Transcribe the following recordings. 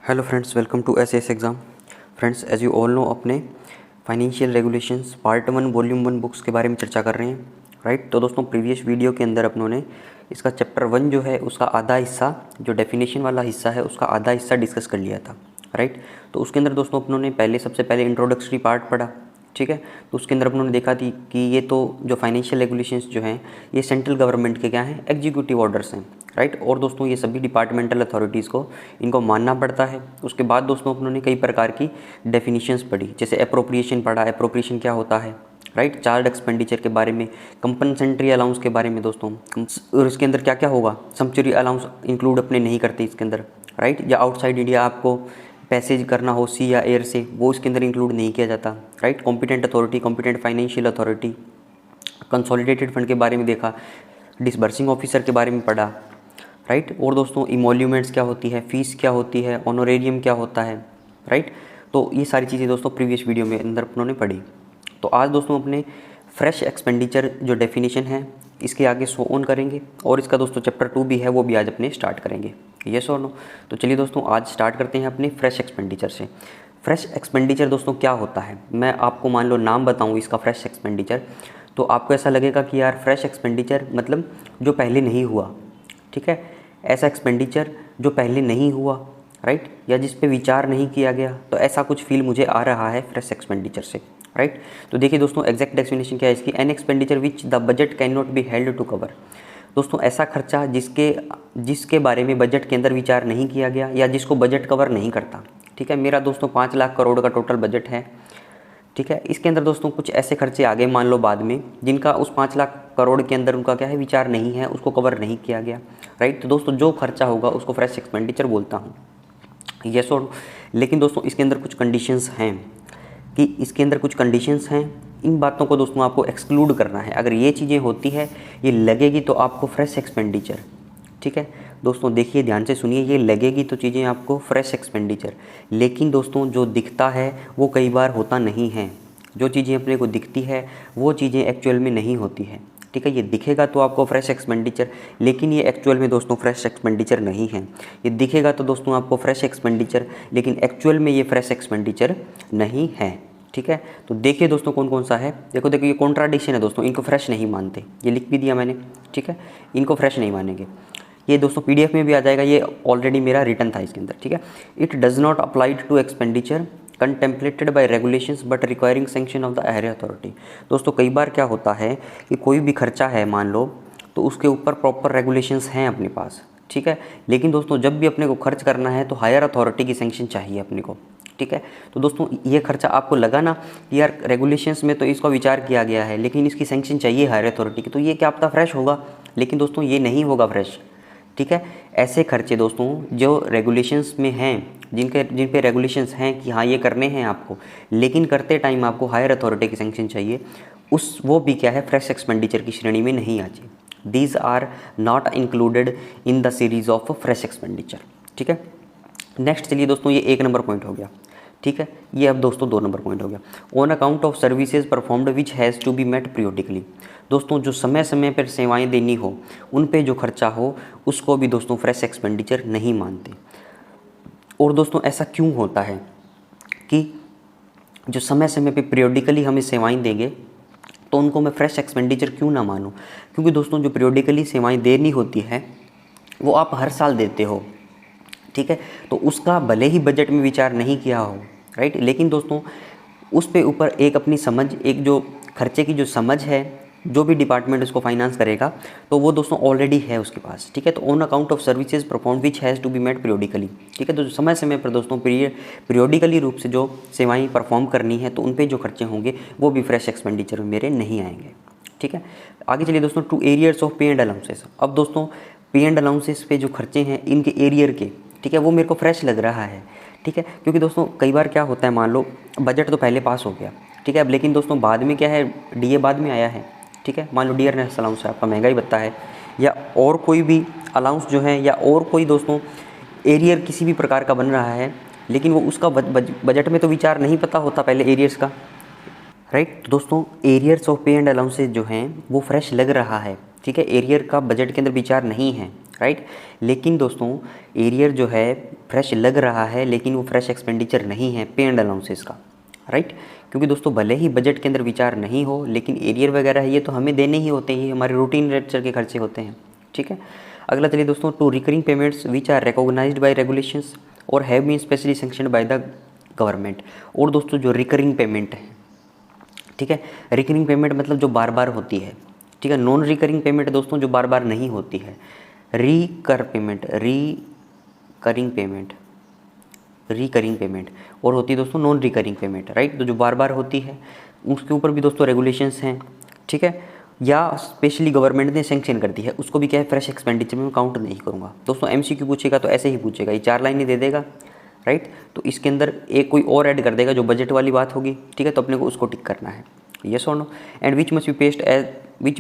Hello friends, welcome to SS exam. Friends, as you all know, अपने financial regulations part 1 volume 1 books के बारे में चर्चा कर रहे हैं, राइट। तो दोस्तों, प्रीवियस वीडियो के अंदर अपनों ने इसका चैप्टर 1 जो है उसका आधा हिस्सा, जो डेफिनेशन वाला हिस्सा है उसका आधा हिस्सा डिस्कस कर लिया था, राइट। तो उसके अंदर दोस्तों अपनों ने सबसे पहले इंट्रोडक्टरी पार्ट पढ़ा, ठीक है। तो उसके अंदर अपनों ने देखा थी कि ये तो जो फाइनेंशियल रेगुलेशंस जो हैं ये सेंट्रल गवर्नमेंट के क्या हैं, एग्जीक्यूटिव ऑर्डर्स हैं, राइट। और दोस्तों ये सभी डिपार्टमेंटल अथॉरिटीज़ को इनको मानना पड़ता है। उसके बाद दोस्तों अपनों ने कई प्रकार की डेफिनेशंस पढ़ी, जैसे अप्रोप्रिएशन पढ़ा, अप्रोप्रिएशन क्या होता है, राइट। चार्ज एक्सपेंडिचर के बारे में, कंपनसेंट्री अलाउंस के बारे में दोस्तों, और इसके अंदर क्या क्या होगा, सब्सिडी अलाउंस इंक्लूड अपने नहीं करते इसके अंदर, राइट। या आउटसाइड इंडिया आपको पैसेज करना हो सी या एयर से, वो इसके अंदर इंक्लूड नहीं किया जाता, right. Competent authority, competent financial authority, consolidated fund के बारे में देखा, डिसबर्सिंग ऑफिसर के बारे में पढ़ा, राइट। और दोस्तों इमोल्यूमेंट्स क्या होती है, फ़ीस क्या होती है, ऑनोरेरियम क्या होता है, राइट। तो ये सारी चीज़ें दोस्तों प्रीवियस वीडियो में अंदर अपनों ने पढ़ी। तो आज दोस्तों अपने फ्रेश एक्सपेंडिचर जो डेफिनेशन है इसके आगे शो ऑन करेंगे, और इसका दोस्तों चैप्टर 2 भी है, वो भी आज अपने स्टार्ट करेंगे, यस और नो। तो चलिए दोस्तों आज स्टार्ट करते हैं अपने फ्रेश एक्सपेंडिचर से। फ्रेश एक्सपेंडिचर दोस्तों क्या होता है, मैं आपको मान लो नाम बताऊँ इसका फ्रेश एक्सपेंडिचर, तो आपको ऐसा लगेगा कि यार फ्रेश एक्सपेंडिचर मतलब जो पहले नहीं हुआ, ठीक है। ऐसा एक्सपेंडिचर जो पहले नहीं हुआ, राइट, या जिस पे विचार नहीं किया गया, तो ऐसा कुछ फील मुझे आ रहा है फ्रेश एक्सपेंडिचर से, राइट। तो देखिए दोस्तों एग्जैक्ट डेफिनेशन क्या है इसकी, an expenditure which the budget cannot be held to cover. दोस्तों ऐसा खर्चा जिसके बारे में बजट के अंदर विचार नहीं किया गया या जिसको बजट कवर नहीं करता, ठीक है। मेरा दोस्तों 5 लाख करोड़ का टोटल बजट है, ठीक है। इसके अंदर दोस्तों कुछ ऐसे खर्चे आ गए मान लो बाद में, जिनका उस 5 लाख करोड़ के अंदर उनका क्या है, विचार नहीं है, उसको कवर नहीं किया गया, राइट। तो दोस्तों जो खर्चा होगा उसको फ्रेश एक्सपेंडिचर बोलता हूँ, यस और। लेकिन दोस्तों इसके अंदर कुछ कंडीशंस हैं, कि इसके अंदर कुछ कंडीशंस हैं, इन बातों को दोस्तों आपको एक्सक्लूड करना है। अगर ये चीज़ें होती है, ये लगेगी तो आपको फ्रेश एक्सपेंडिचर, ठीक है। दोस्तों देखिए ध्यान से सुनिए, ये लगेगी तो चीज़ें आपको फ्रेश एक्सपेंडिचर, लेकिन दोस्तों जो दिखता है वो कई बार होता नहीं है। जो चीज़ें अपने को दिखती है वो चीज़ें एक्चुअल में नहीं होती है, ठीक है। ये दिखेगा तो आपको फ्रेश एक्सपेंडिचर, लेकिन ये एक्चुअल में दोस्तों फ्रेश एक्सपेंडिचर नहीं है। ये दिखेगा तो दोस्तों आपको फ्रेश एक्सपेंडिचर, लेकिन एक्चुअल में ये फ्रेश एक्सपेंडिचर नहीं है, ठीक है। तो देखिए दोस्तों कौन कौन सा है, देखो ये कॉन्ट्राडिक्शन है दोस्तों, इनको फ्रेश नहीं मानते, ये लिख भी दिया मैंने, ठीक है। इनको फ्रेश नहीं मानेंगे, ये दोस्तों पीडीएफ में भी आ जाएगा, ये ऑलरेडी मेरा रिटर्न था इसके अंदर, ठीक है। It does not applied to expenditure contemplated by regulations but requiring sanction of the higher authority. दोस्तों कई बार क्या होता है कि कोई भी खर्चा है मान लो, तो उसके ऊपर प्रॉपर रेगुलेशंस हैं अपने पास, ठीक है। लेकिन दोस्तों जब भी अपने को खर्च करना है तो हायर अथॉरिटी की सैंक्शन चाहिए अपने को, ठीक है। तो दोस्तों ये खर्चा आपको लगा ना कि यार रेगुलेशंस में तो इसका विचार किया गया है, लेकिन इसकी सैंक्शन चाहिए हायर अथॉरिटी की, तो ये क्या पता फ्रेश होगा, लेकिन दोस्तों ये नहीं होगा फ्रेश, ठीक है। ऐसे खर्चे दोस्तों जो रेगुलेशंस में हैं, जिन पे रेगुलेशंस हैं कि हाँ ये करने हैं आपको, लेकिन करते टाइम आपको हायर अथॉरिटी की सैंक्शन चाहिए, वो भी क्या है, फ्रेश एक्सपेंडिचर की श्रेणी में नहीं आती। These are not included in the series of fresh expenditure, ठीक है। नेक्स्ट चलिए दोस्तों, ये 1 नंबर पॉइंट हो गया, ठीक है। ये अब दोस्तों 2 नंबर पॉइंट हो गया, on account of services performed which has to be met periodically. दोस्तों जो समय समय पर सेवाएं देनी हो, उन पे जो खर्चा हो, उसको भी दोस्तों फ्रेश एक्सपेंडिचर नहीं मानते। और दोस्तों ऐसा क्यों होता है कि जो समय समय पे पीरियोडिकली हमें सेवाएं देंगे तो उनको मैं फ्रेश एक्सपेंडिचर क्यों ना मानूं? क्योंकि दोस्तों जो पीरियोडिकली सेवाएं देनी होती है वो आप हर साल देते हो, ठीक है। तो उसका भले ही बजट में विचार नहीं किया हो, राइट, लेकिन दोस्तों उस पे ऊपर एक अपनी समझ, एक जो खर्चे की जो समझ है, जो भी डिपार्टमेंट उसको फाइनेंस करेगा, तो वो दोस्तों ऑलरेडी है उसके पास, ठीक है। तो on account of services perform which has to be met periodically, ठीक है। तो समय समय पर दोस्तों पीरियोडिकली रूप से जो सेवाएं परफॉर्म करनी है, तो उन पे जो खर्चे होंगे वो भी फ्रेश एक्सपेंडिचर में मेरे नहीं आएंगे, ठीक है। आगे चलिए दोस्तों, 2 एरियर्स ऑफ पे एंड अलाउंसेस। अब दोस्तों पे एंड अलाउंसेस पे जो खर्चे हैं इनके एरियर के, ठीक है, वो मेरे को फ्रेश लग रहा है, ठीक है। क्योंकि दोस्तों कई बार क्या होता है, मान लो बजट तो पहले पास हो गया, ठीक है, अब लेकिन दोस्तों बाद में क्या है, डीए बाद में आया है, ठीक है। मान लो डियरनेस अलाउंस है आपका, महंगाई भत्ता है, या और कोई भी अलाउंस जो है, या और कोई दोस्तों एरियर किसी भी प्रकार का बन रहा है, लेकिन वो उसका बजट में तो विचार नहीं पता होता पहले एरियर्स का, राइट। तो दोस्तों एरियर्स ऑफ पे एंड अलाउंसेज जो हैं वो फ्रेश लग रहा है, ठीक है। एरियर का बजट के अंदर विचार नहीं है, राइट। लेकिन दोस्तों एरियर जो है फ्रेश लग रहा है, लेकिन वो फ्रेश एक्सपेंडिचर नहीं है पे एंड अलाउंसेस का, राइट। क्योंकि दोस्तों भले ही बजट के अंदर विचार नहीं हो, लेकिन एरियर वगैरह ये तो हमें देने ही होते हैं, ये हमारे रूटीन लेक्चर के खर्चे होते हैं, ठीक है। अगला चलिए दोस्तों, to recurring payments which are recognised by regulations और have been specially sanctioned by the government. और दोस्तों जो रिकरिंग पेमेंट है, ठीक है, रिकरिंग पेमेंट मतलब जो बार बार होती है, ठीक है। नॉन रिकरिंग पेमेंट दोस्तों जो बार बार नहीं होती है। रिकरिंग पेमेंट और होती है दोस्तों नॉन रिकरिंग पेमेंट, राइट। तो जो बार बार होती है उसके ऊपर भी दोस्तों रेगुलेशंस हैं, ठीक है, या स्पेशली गवर्नमेंट ने सैंक्शन कर दी है, उसको भी क्या है फ्रेश एक्सपेंडिचर में काउंट नहीं करूँगा। दोस्तों एमसीक्यू पूछेगा तो ऐसे ही पूछेगा, ये 4 लाइनें दे देगा, राइट। तो इसके अंदर एक कोई और ऐड कर देगा जो बजट वाली बात होगी, ठीक है, तो अपने को उसको टिक करना है, यस और no. And which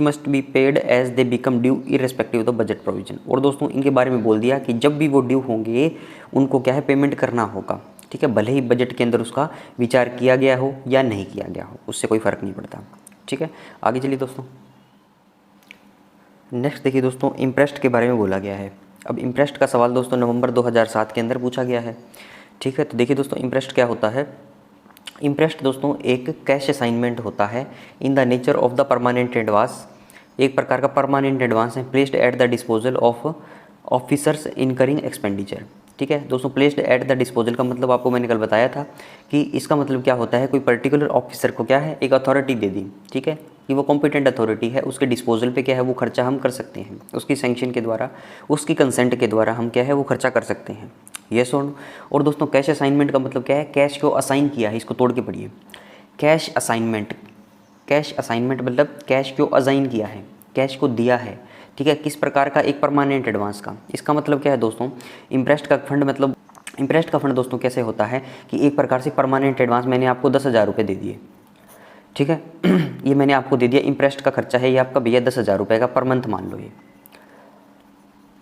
must be paid as they become due irrespective of the budget provision. और दोस्तों इनके बारे में बोल दिया कि जब भी वो ड्यू होंगे उनको क्या है पेमेंट करना होगा, ठीक है, भले ही बजट के अंदर उसका विचार किया गया हो या नहीं किया गया हो, उससे कोई फ़र्क नहीं पड़ता, ठीक है। आगे चलिए दोस्तों, नेक्स्ट देखिए दोस्तों, इंप्रेस्ट के बारे में बोला गया है। अब इंप्रेस्ट का सवाल दोस्तों नवंबर 2007 के अंदर पूछा गया है, ठीक है। तो देखिए दोस्तों इंप्रेस्ट क्या होता है। इंप्रेस्ट दोस्तों एक कैश असाइनमेंट होता है in the nature of the permanent advance, एक प्रकार का परमानेंट एडवांस है, placed at the disposal of officers incurring expenditure, ठीक है। दोस्तों प्लेस्ड एट द डिस्पोजल का मतलब आपको मैंने कल बताया था कि इसका मतलब क्या होता है, कोई पर्टिकुलर ऑफिसर को क्या है एक अथॉरिटी दे दी, ठीक है, कि वो कॉम्पिटेंट अथॉरिटी है, उसके डिस्पोजल पे क्या है वो खर्चा हम कर सकते हैं, उसकी सैंक्शन के द्वारा, उसकी कंसेंट के द्वारा हम क्या है वो खर्चा कर सकते हैं, यस और नो। और दोस्तों कैश असाइनमेंट का मतलब क्या है, कैश को असाइन किया है, इसको तोड़ के पढ़िए। कैश असाइनमेंट मतलब कैश को असाइन किया है, कैश को दिया है, ठीक है, किस प्रकार का, एक परमानेंट एडवांस का। इसका मतलब क्या है दोस्तों, इंप्रेस्ट का फंड दोस्तों कैसे होता है कि एक प्रकार से परमानेंट एडवांस मैंने आपको 10,000 रुपये दे दिए, ठीक है ये मैंने आपको दे दिया, इंप्रेस्ट का खर्चा है ये आपका भैया 10,000 रुपये का पर मंथ मान लो ये,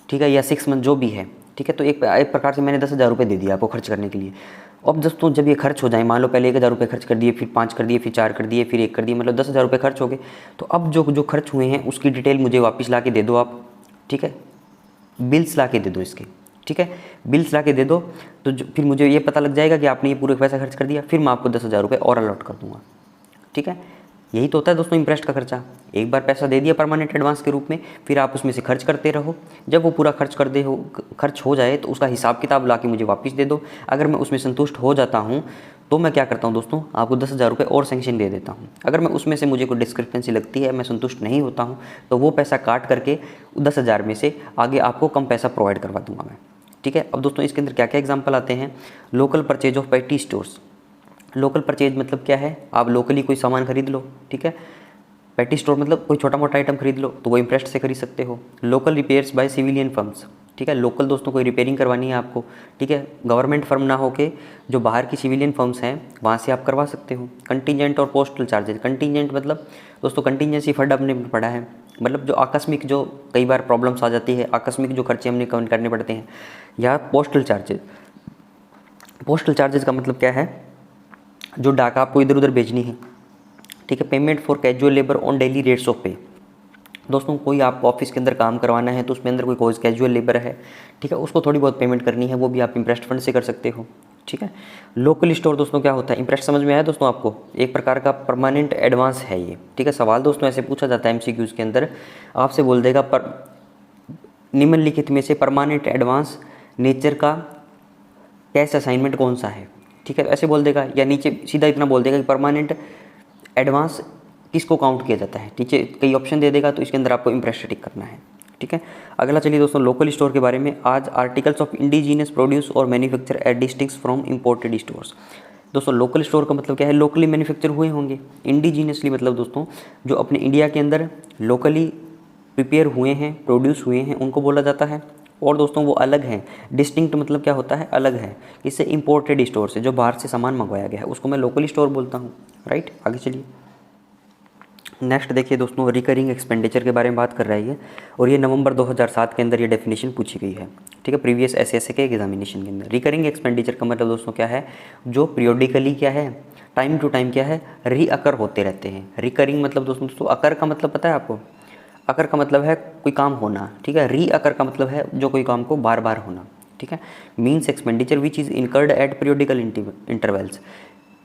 ठीक है, या 6 मंथ जो भी है, ठीक है। तो एक प्रकार से मैंने 10,000 रुपये दे दिया आपको खर्च करने के लिए। अब दोस्तों जब ये खर्च हो जाए, मान लो पहले 1,000 रुपये खर्च कर दिए, फिर 5 कर दिए, फिर 4 कर दिए, फिर 1 कर दिए, मतलब 10,000 रुपये खर्च हो गए। तो अब जो खर्च हुए हैं उसकी डिटेल मुझे वापस ला के दे दो आप, ठीक है, बिल्स ला के दे दो इसके, ठीक है, बिल्स ला के दे दो। तो फिर मुझे ये पता लग जाएगा कि आपने ये पूरे पैसा खर्च कर दिया, फिर मैं आपको 10,000 रुपये और अलॉट कर दूँगा, ठीक है। यही तो होता है दोस्तों इंप्रेस्ट का खर्चा। एक बार पैसा दे दिया परमानेंट एडवांस के रूप में, फिर आप उसमें से खर्च करते रहो, जब वो पूरा खर्च हो जाए तो उसका हिसाब किताब ला के मुझे वापस दे दो। अगर मैं उसमें संतुष्ट हो जाता हूँ तो मैं क्या करता हूँ दोस्तों, आपको 10,000 रुपये और सैंक्शन दे देता हूँ। अगर मैं उसमें से मुझे कोई डिस्क्रिपेंसी लगती है, मैं संतुष्ट नहीं होता हूँ, तो वो पैसा काट करके 10,000 में से आगे आपको कम पैसा प्रोवाइड करवा दूँगा मैं, ठीक है। अब दोस्तों इसके अंदर क्या क्या एग्जाम्पल आते हैं। लोकल परचेज ऑफ पेटी स्टोर्स। लोकल परचेज मतलब क्या है, आप लोकली कोई सामान खरीद लो, ठीक है। पेटी स्टोर मतलब कोई छोटा मोटा आइटम खरीद लो, तो वो इंप्रेस्ट से खरीद सकते हो। Local repairs by civilian firms, ठीक है, लोकल दोस्तों कोई रिपेयरिंग करवानी है आपको, ठीक है, गवर्नमेंट फर्म ना होके जो बाहर की सिविलियन फर्म्स हैं वहाँ से आप करवा सकते हो। कंटीजेंट और पोस्टल चार्जेस। कंटीजेंट मतलब दोस्तों कंटीजेंसी फंड आपने पढ़ा है, मतलब जो आकस्मिक, जो कई बार प्रॉब्लम्स आ जाती है, आकस्मिक जो खर्चे हमने कवर करने पड़ते हैं। या पोस्टल चार्जेस। पोस्टल चार्जेस का मतलब क्या है, जो डाक आपको इधर उधर भेजनी है, ठीक है। Payment for casual labour on daily rates of पे। दोस्तों कोई आपको ऑफिस के अंदर काम करवाना है तो उसमें अंदर कोई कैजुअल लेबर है, ठीक है, उसको थोड़ी बहुत पेमेंट करनी है, वो भी आप इंप्रेस्ट फंड से कर सकते हो, ठीक है। लोकल स्टोर दोस्तों क्या होता है, इंप्रेस्ट समझ में आया दोस्तों आपको, एक प्रकार का परमानेंट एडवांस है ये, ठीक है। सवाल दोस्तों ऐसे पूछा जाता है एमसीक्यूज के अंदर, आपसे बोल देगा पर निम्नलिखित में से परमानेंट एडवांस नेचर का कैश असाइनमेंट कौन सा है, ठीक है, ऐसे बोल देगा। या नीचे सीधा इतना बोल देगा कि परमानेंट एडवांस किसको काउंट किया जाता है, नीचे कई ऑप्शन दे देगा, तो इसके अंदर आपको इंप्रेस्ट टिक करना है, ठीक है। अगला चलिए दोस्तों लोकल स्टोर के बारे में। आज आर्टिकल्स ऑफ इंडिजीनियस प्रोड्यूस और manufacture at distincts from imported stores. दोस्तों लोकल स्टोर का मतलब क्या है, लोकली मैन्युफैक्चर हुए होंगे। इंडिजीनियसली मतलब दोस्तों जो अपने इंडिया के अंदर लोकली प्रिपेयर हुए हैं, प्रोड्यूस हुए हैं, उनको बोला जाता है। और दोस्तों वो अलग हैं। डिस्टिंक्ट मतलब क्या होता है, अलग है। इससे इंपोर्टेड स्टोर से, जो बाहर से सामान मंगवाया गया है, उसको मैं लोकल स्टोर बोलता हूँ, राइट। आगे चलिए नेक्स्ट देखिए दोस्तों, रिकरिंग एक्सपेंडिचर के बारे में बात कर रही है, और ये नवंबर 2007 के अंदर ये डेफिनेशन पूछी गई है, ठीक है, प्रीवियस एसएससी के एग्जामिनेशन के अंदर। रिकरिंग एक्सपेंडिचर का मतलब दोस्तों क्या है, जो पीरियोडिकली क्या है, टाइम टू टाइम क्या है, रीअकर होते रहते हैं। रिकरिंग मतलब दोस्तों अकर का मतलब पता है आपको, अकर का मतलब है कोई काम होना, ठीक है। री अकर का मतलब है जो कोई काम को बार बार होना, ठीक है। Means expenditure which is incurred at periodical intervals,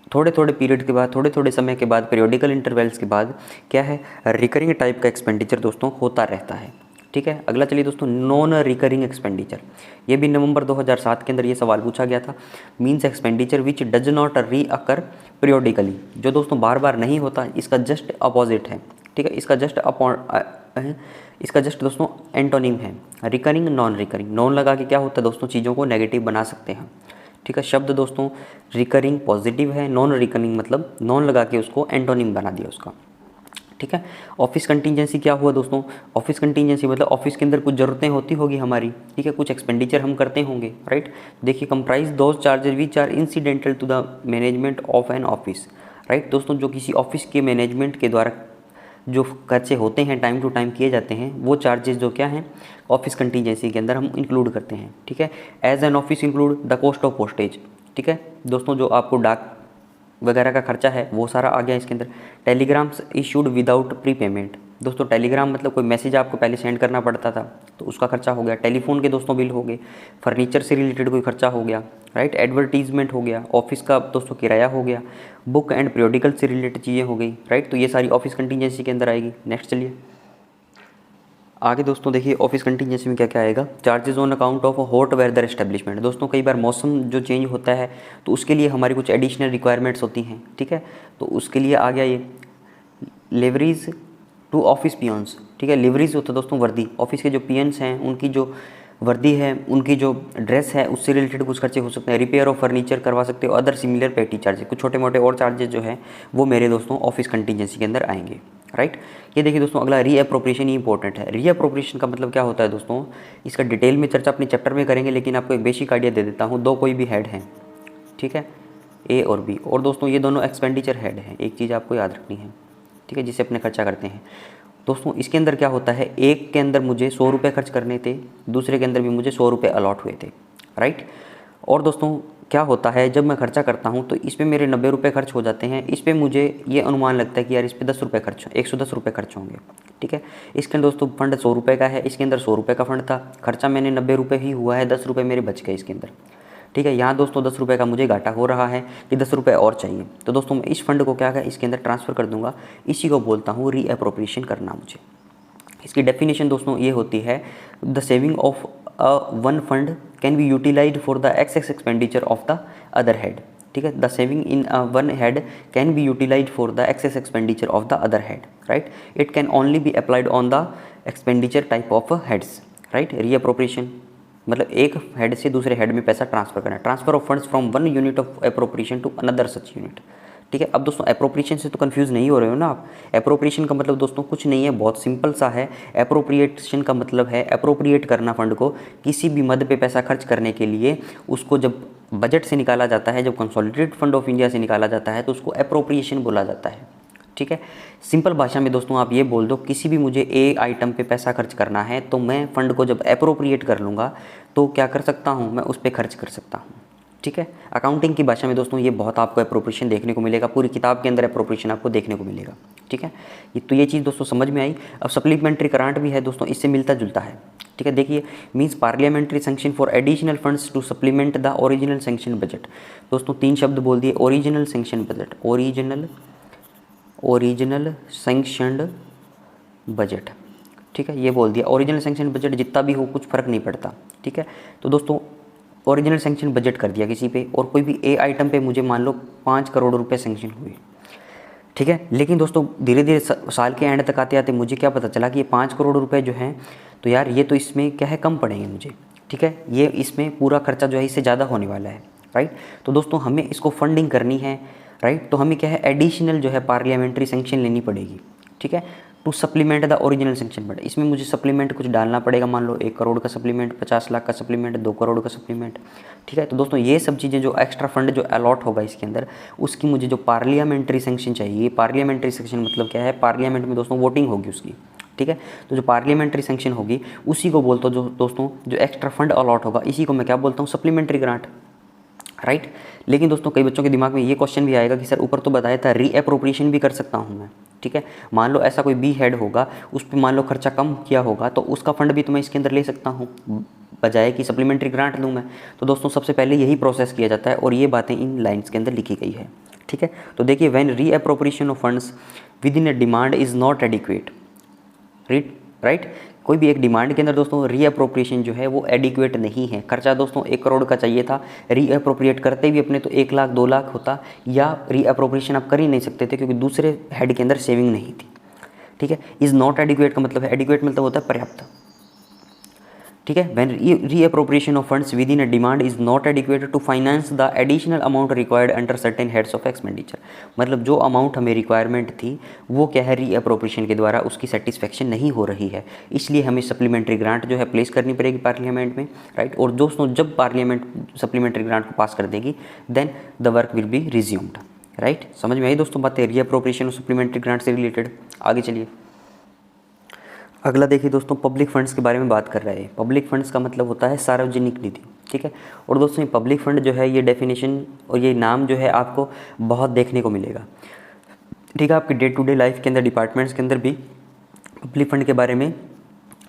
थोड़े थोड़े पीरियड के बाद, थोड़े थोड़े समय के बाद, पीरियोडिकल इंटरवल्स के बाद क्या है, रिकरिंग टाइप का एक्सपेंडिचर दोस्तों होता रहता है, ठीक है। अगला चलिए दोस्तों, नॉन रिकरिंग एक्सपेंडिचर। ये भी नवंबर 2007 के अंदर ये सवाल पूछा गया था। Means expenditure which does not री अकर पीरियोडिकली, जो दोस्तों बार बार नहीं होता, इसका जस्ट अपोजिट है, ठीक है। इसका जस्ट दोस्तों एंटोनिम है रिकरिंग, नॉन रिकरिंग। नॉन लगा के क्या होता है दोस्तों, चीज़ों को नेगेटिव बना सकते हैं, ठीक है। शब्द दोस्तों रिकरिंग पॉजिटिव है, नॉन रिकरिंग मतलब नॉन लगा के उसको एंटोनिम बना दिया उसका, ठीक है। ऑफिस कंटीजेंसी क्या हुआ दोस्तों, ऑफिस कंटीजेंसी मतलब ऑफिस के अंदर कुछ ज़रूरतें होती होगी हमारी, ठीक है, कुछ एक्सपेंडिचर हम करते होंगे, राइट। देखिए, comprise those charges which are incidental to the management of an office, right. दोस्तों जो किसी ऑफिस के मैनेजमेंट के द्वारा जो खर्चे होते हैं, टाइम टू टाइम किए जाते हैं, वो चार्जेस जो क्या हैं ऑफिस कंटीजेंसी के अंदर हम इंक्लूड करते हैं, ठीक है। As an office include the cost of postage, ठीक है। दोस्तों जो आपको डाक वगैरह का खर्चा है वो सारा आ गया इसके अंदर। Telegrams issued without pre payment, दोस्तों टेलीग्राम मतलब कोई मैसेज आपको पहले सेंड करना पड़ता था तो उसका खर्चा हो गया। टेलीफोन के दोस्तों बिल हो गए, फर्नीचर से रिलेटेड कोई खर्चा हो गया, राइट। एडवर्टीजमेंट हो गया, ऑफिस का दोस्तों किराया हो गया, बुक एंड पीरियोडिकल से रिलेटेड चीज़ें हो गई, राइट। तो ये सारी ऑफिस कंटीजेंसी के अंदर आएगी। नेक्स्ट चलिए आगे दोस्तों, देखिए ऑफिस कंटीजेंसी में क्या क्या आएगा। Charges on account of hot weather establishment, दोस्तों कई बार मौसम जो चेंज होता है तो उसके लिए हमारी कुछ एडिशनल रिक्वायरमेंट्स होती हैं, ठीक है। तो उसके लिए आ गया ये लिवरीज टू ऑफिस पियंस, ठीक है। लिवरीज होता है दोस्तों वर्दी, ऑफिस के जो पियंस हैं उनकी जो वर्दी है, उनकी जो ड्रेस है, उससे रिलेटेड कुछ खर्चे हो सकते हैं। रिपेयर ऑफ फर्नीचर करवा सकते हो, अदर सिमिलर पेटी चार्जेस, कुछ छोटे मोटे और चार्जेस जो है वो मेरे दोस्तों ऑफिस कंटीजेंसी के अंदर आएंगे, राइट। ये देखिए दोस्तों अगला रीअप्रोप्रिएशन, ही इंपॉर्टेंट है। रीअप्रोप्रिएशन का मतलब क्या होता है दोस्तों, इसका डिटेल में चर्चा अपने चैप्टर में करेंगे, लेकिन आपको एक बेसिक आइडिया दे देता हूँ। दो कोई भी हेड हैं, ठीक है, ए और बी, और दोस्तों ये दोनों एक्सपेंडिचर हेड हैं। एक चीज़ आपको याद रखनी है, ठीक है, जिसे अपने खर्चा करते हैं दोस्तों। इसके अंदर क्या होता है, एक के अंदर मुझे 100 रुपये खर्च करने थे, दूसरे के अंदर भी मुझे 100 रुपये अलॉट हुए थे, राइट। और दोस्तों क्या होता है, जब मैं खर्चा करता हूँ तो इस पर मेरे 90 रुपये खर्च हो जाते हैं। इस पर मुझे ये अनुमान लगता है कि यार इस पर 10 रुपये खर्च, 110 रुपये खर्च होंगे, ठीक है। इसके अंदर दोस्तों फंड 100 रुपये का है, इसके अंदर 100 रुपये का फंड था, खर्चा मैंने 90 रुपये ही हुआ है, 10 रुपये मेरे बच गए इसके अंदर, ठीक है। यहाँ दोस्तों 10 रुपये का मुझे घाटा हो रहा है कि 10 रुपये और चाहिए, तो दोस्तों मैं इस फंड को क्या है इसके अंदर ट्रांसफ़र कर दूंगा। इसी को बोलता हूँ रीअप्रोप्रिएशन करना। मुझे इसकी डेफिनेशन दोस्तों ये होती है, the saving of one fund can be utilized for the excess expenditure of the other head, ठीक है। The saving in one head can be utilized for the excess expenditure of the other head, right. It can only be applied on the expenditure type of heads, right. Reappropriation मतलब एक head से दूसरे head में पैसा transfer करना, transfer of funds from one unit of appropriation to another such unit, ठीक है। अब दोस्तों एप्रोप्रिएशन से तो कंफ्यूज नहीं हो रहे हो ना आप। एप्रोप्रिएशन का मतलब दोस्तों कुछ नहीं है, बहुत सिंपल सा है। एप्रोप्रिएशन का मतलब है एप्रोप्रिएट करना फंड को, किसी भी मद पे पैसा खर्च करने के लिए उसको जब बजट से निकाला जाता है, जब कंसोलिडेटेड फंड ऑफ इंडिया से निकाला जाता है तो उसको एप्रोप्रिएशन बोला जाता है, ठीक है। सिंपल भाषा में दोस्तों आप ये बोल दो, किसी भी मुझे ए आइटम पे पैसा खर्च करना है तो मैं फंड को जब एप्रोप्रिएट कर लूँगा तो क्या कर सकता हूँ, मैं उस पर खर्च कर सकता हूँ, ठीक है। अकाउंटिंग की भाषा में दोस्तों ये बहुत आपको एप्रोप्रिएशन देखने को मिलेगा, पूरी किताब के अंदर एप्रोप्रिएशन आपको देखने को मिलेगा, ठीक है। तो ये चीज़ दोस्तों समझ में आई। अब सप्लीमेंट्री ग्रांट भी है दोस्तों, इससे मिलता जुलता है, ठीक है। देखिए means parliamentary sanction for additional funds to supplement the original sanction budget. दोस्तों 3 शब्द बोल दिए, original sanction budget, original sanctioned budget, ठीक है, ये बोल दिया। ओरिजिनल सैंक्शन बजट जितना भी हो कुछ फ़र्क नहीं पड़ता, ठीक है। तो दोस्तों ओरिजिनल सैंक्शन बजट कर दिया किसी पे, और कोई भी ए आइटम पे मुझे मान लो 5 करोड़ रुपए सैंक्शन हुए, ठीक है। लेकिन दोस्तों धीरे धीरे साल के एंड तक आते आते मुझे क्या पता चला कि ये 5 करोड़ रुपए जो हैं तो यार ये तो इसमें क्या है कम पड़ेंगे मुझे, ठीक है। ये इसमें पूरा खर्चा जो है इससे ज़्यादा होने वाला है, राइट। तो दोस्तों हमें इसको फंडिंग करनी है, राइट। तो हमें क्या है एडिशनल जो है पार्लियामेंट्री सैंक्शन लेनी पड़ेगी, ठीक है, to supplement the original sanction budget. इसमें मुझे सप्लीमेंट कुछ डालना पड़ेगा, मान लो 1 करोड़ का सप्लीमेंट, 50 लाख का सप्लीमेंट, 2 करोड़ का सप्लीमेंट, ठीक है। तो दोस्तों ये सब चीज़ें जो एक्स्ट्रा फंड जो अलॉट होगा इसके अंदर, उसकी मुझे जो पार्लियामेंट्री सैंक्शन चाहिए। पार्लियामेंट्री सैंक्शन मतलब क्या है, पार्लियामेंट में दोस्तों वोटिंग होगी उसकी, ठीक है। तो जो पार्लियामेंट्री सैंक्शन होगी उसी को बोलता हूँ जो दोस्तों जो एक्स्ट्रा फंड अलॉट होगा, इसी को मैं क्या बोलता हूँ, सप्लीमेंट्री ग्रांट, राइट। लेकिन दोस्तों कई बच्चों के दिमाग में ये क्वेश्चन भी आएगा कि सर ऊपर तो बताया था रीअप्रोप्रिएशन भी कर सकता हूँ मैं, ठीक है। मान लो ऐसा कोई बी हेड होगा, उस पर मान लो खर्चा कम किया होगा तो उसका फंड भी तो मैं इसके अंदर ले सकता हूँ, बजाय कि सप्लीमेंट्री ग्रांट लूँ मैं। तो दोस्तों सबसे पहले यही प्रोसेस किया जाता है और ये बातें इन लाइन्स के अंदर लिखी गई है, ठीक है। तो देखिए, when reappropriation of funds within a demand is not adequate, right. कोई भी एक डिमांड के अंदर दोस्तों रीअप्रोप्रिएशन जो है वो एडिक्वेट नहीं है। खर्चा दोस्तों 1 करोड़ का चाहिए था, रीअप्रोप्रिएट करते भी अपने तो 1 लाख 2 लाख होता, या रीअप्रोप्रिएशन आप कर ही नहीं सकते थे क्योंकि दूसरे हेड के अंदर सेविंग नहीं थी, ठीक है। इज़ नॉट एडिक्वेट का मतलब है, एडिक्वेट मतलब होता है पर्याप्त, ठीक है। When reappropriation of funds within a demand is not adequate to finance the additional amount required under certain heads of expenditure, मतलब जो अमाउंट हमें रिक्वायरमेंट थी वो क्या है, रीअप्रोप्रिएशन के द्वारा उसकी सेटिस्फेक्शन नहीं हो रही है, इसलिए हमें सप्लीमेंट्री ग्रांट जो है प्लेस करनी पड़ेगी पार्लियामेंट में, राइट। और दोस्तों जब पार्लियामेंट सप्लीमेंट्री ग्रांट को पास कर देगी then the work will be resumed, right. समझ में आई दोस्तों बातें रीअप्रोप्रिएशन और सप्लीमेंट्री ग्रांट से रिलेटेड। आगे चलिए, अगला देखिए दोस्तों, पब्लिक फंड्स के बारे में बात कर रहे हैं। पब्लिक फंड्स का मतलब होता है सार्वजनिक निधि, ठीक है। और दोस्तों ये पब्लिक फंड जो है ये डेफिनेशन और ये नाम जो है आपको बहुत देखने को मिलेगा, ठीक है। आपके डे टू डे लाइफ के अंदर डिपार्टमेंट्स के अंदर भी पब्लिक फंड के बारे में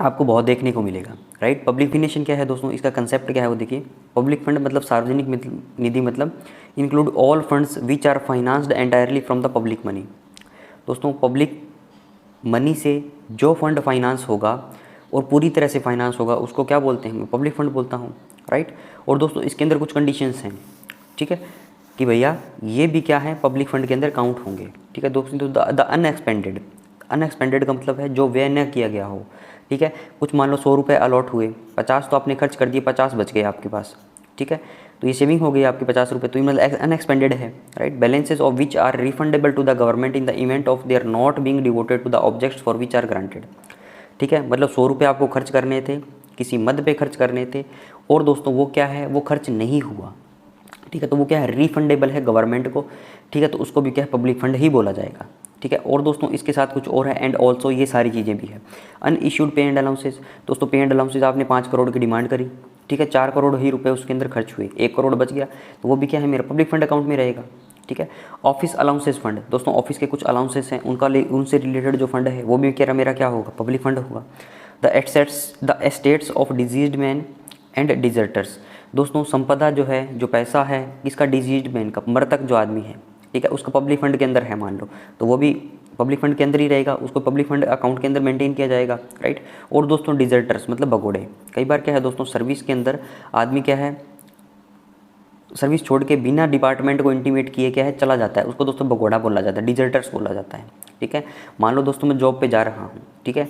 आपको बहुत देखने को मिलेगा, राइट। पब्लिक डिफिनेशन क्या है दोस्तों, इसका कंसेप्ट क्या है वो देखिए। पब्लिक फंड मतलब सार्वजनिक निधि, मतलब include all funds which are financed entirely from the public money. दोस्तों पब्लिक मनी से जो फंड फाइनेंस होगा और पूरी तरह से फाइनेंस होगा उसको क्या बोलते हैं, मैं पब्लिक फंड बोलता हूँ, राइट। और दोस्तों इसके अंदर कुछ कंडीशंस हैं, ठीक है, कि भैया ये भी क्या है, पब्लिक फंड के अंदर काउंट होंगे, ठीक है दोस्तों। द अनएक्सपेंडेड, अनएक्सपेंडेड का मतलब है जो व्यय न किया गया हो, ठीक है। कुछ मान लो 100 रुपये अलॉट हुए, 50 तो आपने खर्च कर दिए, 50 बच गए आपके पास, ठीक है। तो ये सेविंग हो गई आपकी 50 रुपये, तो ये मतलब अनएक्सपेंडेड है, right. Balances of which are refundable to the government in the event of their not being devoted to the objects for which are granted, ठीक है। मतलब 100 रुपये आपको खर्च करने थे, किसी मद पे खर्च करने थे और दोस्तों वो क्या है, वो खर्च नहीं हुआ, ठीक है। तो वो क्या है, रिफंडेबल है गवर्नमेंट को, ठीक है। तो उसको भी क्या है, पब्लिक फंड ही बोला जाएगा, ठीक है। और दोस्तों इसके साथ कुछ और है, एंड ऑल्सो ये सारी चीज़ें भी है। अनइश्यूड पे एंड अलाउंसेज, दोस्तों पे एंड अलाउंसेज आपने 5 करोड़ की डिमांड करी, ठीक है, 4 करोड़ ही रुपए उसके अंदर खर्च हुए, 1 करोड़ बच गया, तो वो भी क्या है, मेरा पब्लिक फंड अकाउंट में रहेगा, ठीक है। ऑफिस अलाउंसेज फंड, दोस्तों ऑफिस के कुछ अलाउंसेस हैं, उनसे रिलेटेड जो फंड है वो भी क्या मेरा क्या होगा, पब्लिक फंड होगा। The estates of deceased man and deserters, दोस्तों संपदा जो है, जो पैसा है इसका डिजीज्ड मैन का, मृतक जो आदमी है, ठीक है, उसका पब्लिक फंड के अंदर है मान लो, तो वो भी पब्लिक फंड के अंदर ही रहेगा, उसको पब्लिक फंड अकाउंट के अंदर मेंटेन किया जाएगा, राइट। और दोस्तों डिजर्टर्स मतलब भगोड़े, कई बार क्या है दोस्तों, सर्विस के अंदर आदमी क्या है, सर्विस छोड़ के बिना डिपार्टमेंट को इंटीमेट किए क्या है चला जाता है, उसको दोस्तों भगोड़ा बोला जाता है, डिजर्टर्स बोला जाता है, ठीक है। मान लो दोस्तों मैं जॉब पे जा रहा हूँ, ठीक है,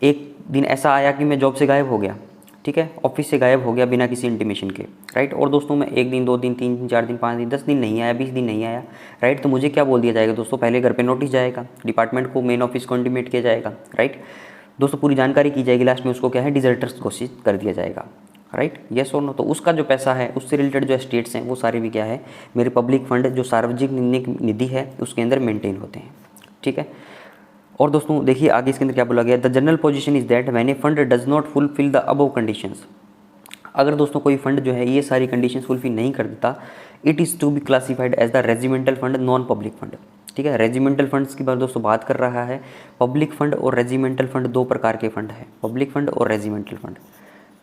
एक दिन ऐसा आया कि मैं जॉब से गायब हो गया, ठीक है, ऑफिस से गायब हो गया बिना किसी इंटीमेशन के, राइट। और दोस्तों मैं 1 दिन 2 दिन 3 दिन 4 दिन 5 दिन 10 दिन नहीं आया, 20 दिन नहीं आया, राइट। तो मुझे क्या बोल दिया जाएगा दोस्तों, पहले घर पे नोटिस जाएगा, डिपार्टमेंट को, मेन ऑफिस को इंटीमेट किया जाएगा, राइट। दोस्तों पूरी जानकारी की जाएगी, लास्ट में उसको क्या है, डिजर्टर्स घोषित कर दिया जाएगा, राइट, यस और नो। तो उसका जो पैसा है उससे रिलेटेड जो स्टेट्स हैं वो सारे भी क्या है, मेरे पब्लिक फंड जो सार्वजनिक निधि है उसके अंदर मेंटेन होते हैं, ठीक है। और दोस्तों देखिए आगे इसके अंदर क्या बोला गया, the general position is that when A fund does not fulfil the above conditions, अगर दोस्तों कोई फंड जो है ये सारी कंडीशंस फुलफिल नहीं कर देता, it is to be classified as the regimental fund, non public fund, ठीक है। रेजिमेंटल फंड्स की बात दोस्तों बात कर रहा है, पब्लिक फंड और रेजिमेंटल फंड 2 प्रकार के फंड है, पब्लिक फंड और रेजिमेंटल फंड,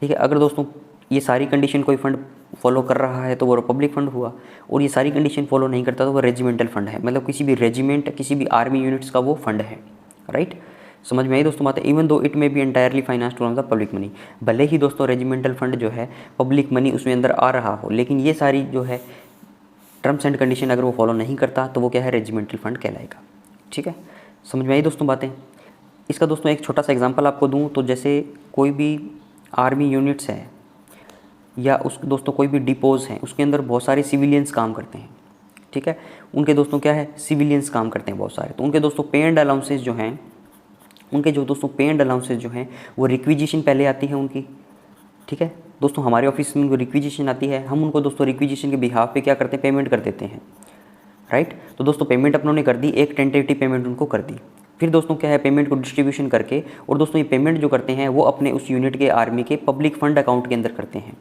ठीक है। अगर दोस्तों ये सारी कंडीशन कोई फंड फॉलो कर रहा है तो वो पब्लिक फंड हुआ, और ये सारी कंडीशन फॉलो नहीं करता तो वो रेजिमेंटल फंड है, मतलब किसी भी रेजिमेंट, किसी भी आर्मी यूनिट्स का वो फंड है, राइट। समझ में आई दोस्तों बात है। इवन दो इट में B entirely financed from the public money, भले ही दोस्तों रेजिमेंटल फंड जो है पब्लिक मनी उसमें अंदर आ रहा हो, लेकिन ये सारी जो है टर्म्स एंड कंडीशन अगर वो फॉलो नहीं करता तो वो क्या है, रेजिमेंटल फंड कहलाएगा, ठीक है। समझ में आई दोस्तों बातें। इसका दोस्तों एक छोटा सा एग्जांपल आपको दूं तो जैसे कोई भी आर्मी यूनिट्स है या उस दोस्तों कोई भी डिपोज है, उसके अंदर बहुत सारे सिविलियंस काम करते हैं, ठीक है। उनके दोस्तों क्या है, सिविलियंस काम करते हैं बहुत सारे, तो उनके दोस्तों पे एंड अलाउंसेस जो हैं, उनके जो दोस्तों पे एंड अलाउंसेस जो हैं वो रिक्विजिशन पहले आती है उनकी, ठीक है दोस्तों। हमारे ऑफिस में उनको रिक्विजिशन आती है, हम उनको दोस्तों रिक्विजिशन के बिहाफ पे क्या करते हैं, पेमेंट कर देते हैं, राइट। तो दोस्तों पेमेंट अपनों ने कर दी, एक टेंटेटिव पेमेंट उनको कर दी, फिर दोस्तों क्या है, पेमेंट को डिस्ट्रीब्यूशन करके, और दोस्तों ये पेमेंट जो करते हैं वो अपने उस यूनिट के आर्मी के पब्लिक फंड अकाउंट के अंदर करते हैं,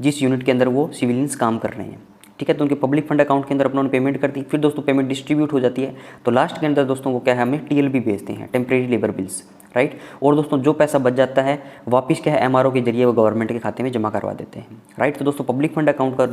जिस यूनिट के अंदर वो सिविलियंस काम कर रहे हैं, ठीक है। तो उनके पब्लिक फंड अकाउंट के अंदर अपनों ने पेमेंट कर दी, फिर दोस्तों पेमेंट डिस्ट्रीब्यूट हो जाती है, तो लास्ट के अंदर दोस्तों वो क्या है, हमें TLB भेजते हैं, टेम्परेरी लेबर बिल्स, राइट। और दोस्तों जो पैसा बच जाता है वापस क्या है, MRO के जरिए वो गवर्नमेंट के खाते में जमा करवा देते हैं, राइट। तो दोस्तों पब्लिक फंड अकाउंट का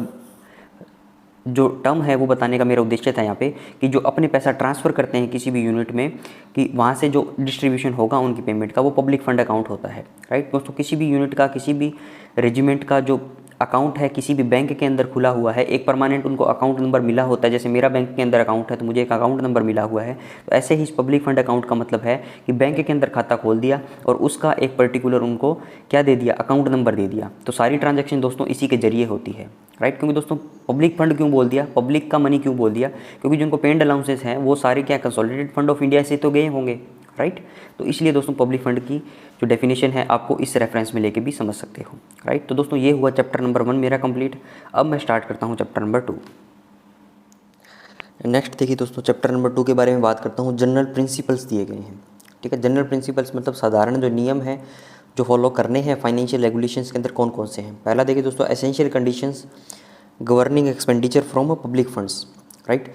जो टर्म है वो बताने का मेरा उद्देश्य था यहाँ पे, कि जो अपने पैसा ट्रांसफ़र करते हैं किसी भी यूनिट में, कि वहाँ से जो डिस्ट्रीब्यूशन होगा उनकी पेमेंट का, वो पब्लिक फंड अकाउंट होता है, राइट। दोस्तों किसी भी यूनिट का, किसी भी रेजिमेंट का जो अकाउंट है किसी भी बैंक के अंदर खुला हुआ है, एक परमानेंट उनको अकाउंट नंबर मिला होता है। जैसे मेरा बैंक के अंदर अकाउंट है तो मुझे एक अकाउंट नंबर मिला हुआ है, तो ऐसे ही इस पब्लिक फंड अकाउंट का मतलब है कि बैंक के अंदर खाता खोल दिया और उसका एक पर्टिकुलर उनको क्या दे दिया, अकाउंट नंबर दे दिया। तो सारी ट्रांजैक्शन दोस्तों इसी के जरिए होती है, राइट। क्योंकि दोस्तों पब्लिक फंड क्यों बोल दिया, पब्लिक का मनी क्यों बोल दिया, क्योंकि जिनको पेड अलाउंसेस हैं वो सारे क्या कंसोलिडेटेड फंड ऑफ इंडिया से तो गए होंगे, राइट। तो इसलिए दोस्तों पब्लिक फंड की जो डेफिनेशन है आपको इस रेफरेंस में लेके भी समझ सकते हो, राइट। तो दोस्तों ये हुआ चैप्टर नंबर 1 मेरा कंप्लीट। अब मैं स्टार्ट करता हूँ चैप्टर नंबर 2। नेक्स्ट देखिए दोस्तों, चैप्टर नंबर 2 के बारे में बात करता हूँ। जनरल प्रिंसिपल्स दिए गए हैं, ठीक है। जनरल प्रिंसिपल्स मतलब साधारण जो नियम है जो फॉलो करने हैं फाइनेंशियल रेगुलेशंस के अंदर कौन कौन से हैं। पहला देखिए दोस्तों, essential conditions governing expenditure from public funds, right.